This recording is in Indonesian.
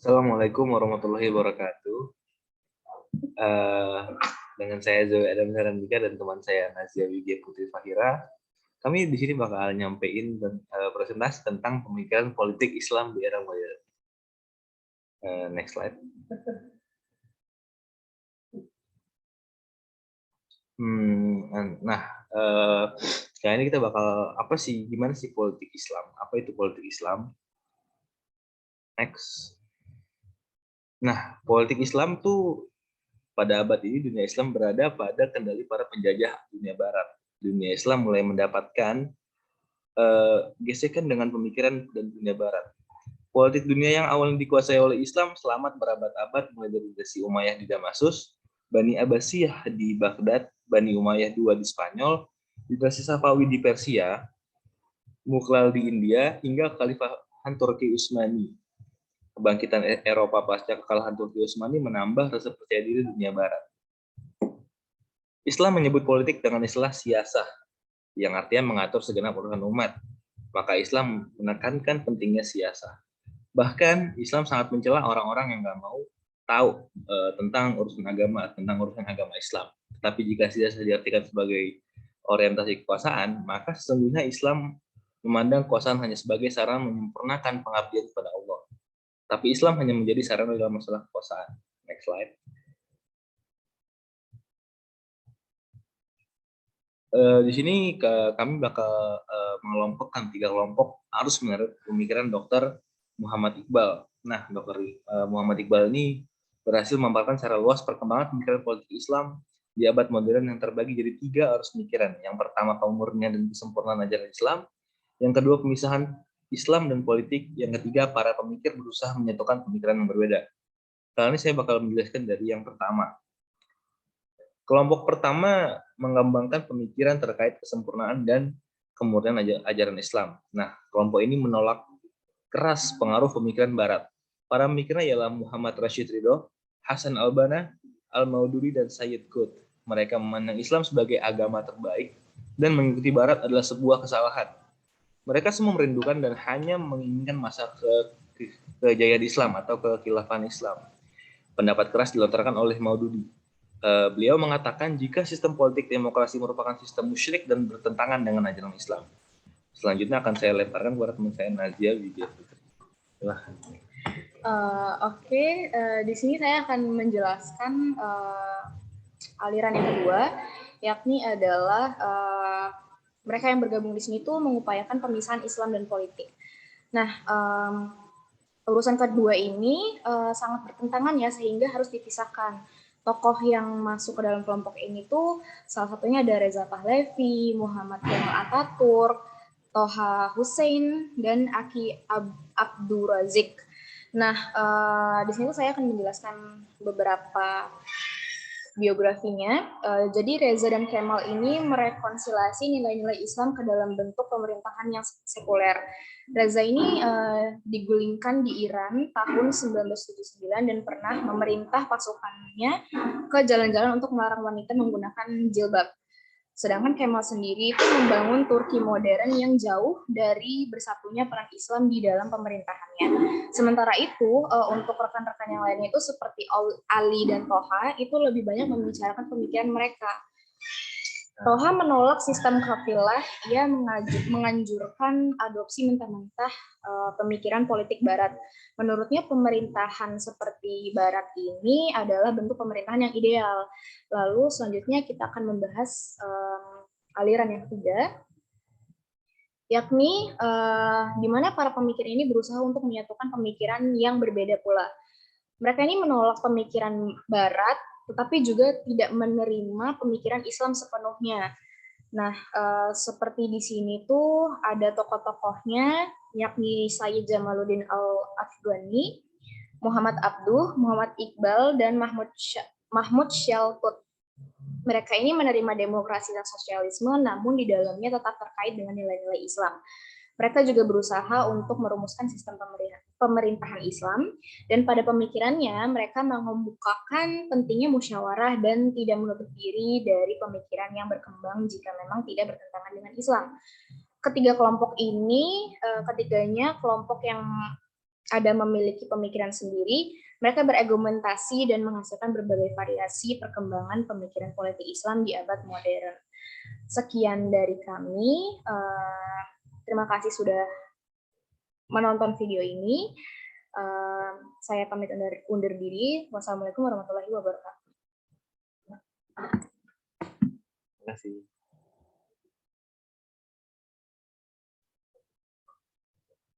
Assalamualaikum warahmatullahi wabarakatuh. Eh, dengan saya Zoe Adam Sarandika dan teman saya Nazia Widya Putri Fahira, kami di sini bakal nyampein presentasi tentang pemikiran politik Islam di era modern. Next slide. Nah, kali ini kita bakal gimana sih politik Islam? Apa itu politik Islam? Next. Nah, politik Islam tuh pada abad ini dunia Islam berada pada kendali para penjajah dunia Barat. Dunia Islam mulai mendapatkan gesekan dengan pemikiran dan dunia Barat. Politik dunia yang awalnya dikuasai oleh Islam selamat berabad-abad mulai dari dinasti Umayyah di Damaskus, Bani Abbasiyah di Baghdad, Bani Umayyah II di Spanyol, dinasti Safawi di Persia, Mughlal di India, hingga Kekhalifahan Turki Utsmani. Kebangkitan Eropa pasca kekalahan Turki Utsmani menambah rasa percaya diri dunia Barat. Islam menyebut politik dengan istilah siyasah, yang artinya mengatur segenap urusan umat. Maka Islam menekankan pentingnya siyasah. Bahkan Islam sangat mencela orang-orang yang nggak mau tahu tentang urusan agama Islam. Tapi jika siyasah diartikan sebagai orientasi kekuasaan, maka sesungguhnya Islam memandang kekuasaan hanya sebagai sarana menyempurnakan pengabdian kepada Allah. Tapi Islam hanya menjadi sarana dalam masalah kekuasaan. Next slide. Di sini kami bakal mengelompokkan 3 kelompok arus menurut pemikiran Dr. Muhammad Iqbal. Nah, Dr. Muhammad Iqbal ini berhasil memaparkan secara luas perkembangan pemikiran politik Islam di abad modern yang terbagi jadi 3 arus pemikiran. Yang pertama, pemurnian dan kesempurnaan ajaran Islam. Yang kedua, pemisahan Islam dan politik. Yang ketiga, para pemikir berusaha menyatukan pemikiran yang berbeda. Kali ini saya bakal menjelaskan dari yang pertama. Kelompok pertama mengembangkan pemikiran terkait kesempurnaan dan kemurnian ajaran Islam. Nah, kelompok ini menolak keras pengaruh pemikiran Barat. Para pemikirnya ialah Muhammad Rashid Ridho, Hasan al-Banna, Al-Maududi, dan Sayyid Qutb. Mereka memandang Islam sebagai agama terbaik dan mengikuti Barat adalah sebuah kesalahan. Mereka semua merindukan dan hanya menginginkan masa kejayaan Islam atau kekhilafahan Islam. Pendapat keras dilontarkan oleh Maududi. Beliau mengatakan jika sistem politik demokrasi merupakan sistem musyrik dan bertentangan dengan ajaran Islam. Selanjutnya akan saya lemparkan kepada teman saya Nazia Widya Putri. Di sini saya akan menjelaskan aliran yang kedua, yakni adalah mereka yang bergabung di sini tuh mengupayakan pemisahan Islam dan politik. Nah, urusan kedua ini sangat bertentangan ya, sehingga harus dipisahkan. Tokoh yang masuk ke dalam kelompok ini tuh salah satunya ada Reza Pahlavi, Muhammad Kemal Atatürk, Toha Hussein, dan Aki Abdurazik. Nah, di sini saya akan menjelaskan beberapa biografinya. Jadi Reza dan Kemal ini merekonsiliasi nilai-nilai Islam ke dalam bentuk pemerintahan yang sekuler. Reza ini digulingkan di Iran tahun 1979 dan pernah memerintah pasukannya ke jalan-jalan untuk melarang wanita menggunakan jilbab. Sedangkan Kemal sendiri itu membangun Turki modern yang jauh dari bersatunya peran Islam di dalam pemerintahannya. Sementara itu, untuk rekan-rekan yang lainnya itu seperti Ali dan Toha, itu lebih banyak membicarakan pemikiran mereka. Toha menolak sistem kafilah, ia menganjurkan adopsi mentah-mentah pemikiran politik Barat. Menurutnya pemerintahan seperti Barat ini adalah bentuk pemerintahan yang ideal. Lalu selanjutnya kita akan membahas aliran yang ketiga, yakni di mana para pemikir ini berusaha untuk menyatukan pemikiran yang berbeda pula. Mereka ini menolak pemikiran Barat, tetapi juga tidak menerima pemikiran Islam sepenuhnya. Nah, seperti di sini tuh ada tokoh-tokohnya, yakni Sayyid Jamaluddin Al-Afghani, Muhammad Abduh, Muhammad Iqbal, dan Mahmud Shaltut. Mereka ini menerima demokrasi dan sosialisme, namun di dalamnya tetap terkait dengan nilai-nilai Islam. Mereka juga berusaha untuk merumuskan sistem pemerintahan Islam, dan pada pemikirannya mereka mengemukakan pentingnya musyawarah dan tidak menutup diri dari pemikiran yang berkembang jika memang tidak bertentangan dengan Islam. Ketiga kelompok ini, ketiganya kelompok yang ada memiliki pemikiran sendiri, mereka berargumentasi dan menghasilkan berbagai variasi perkembangan pemikiran politik Islam di abad modern. Sekian dari kami. Terima kasih sudah menonton video ini. Saya pamit undur diri. Wassalamualaikum warahmatullahi wabarakatuh. Terima kasih.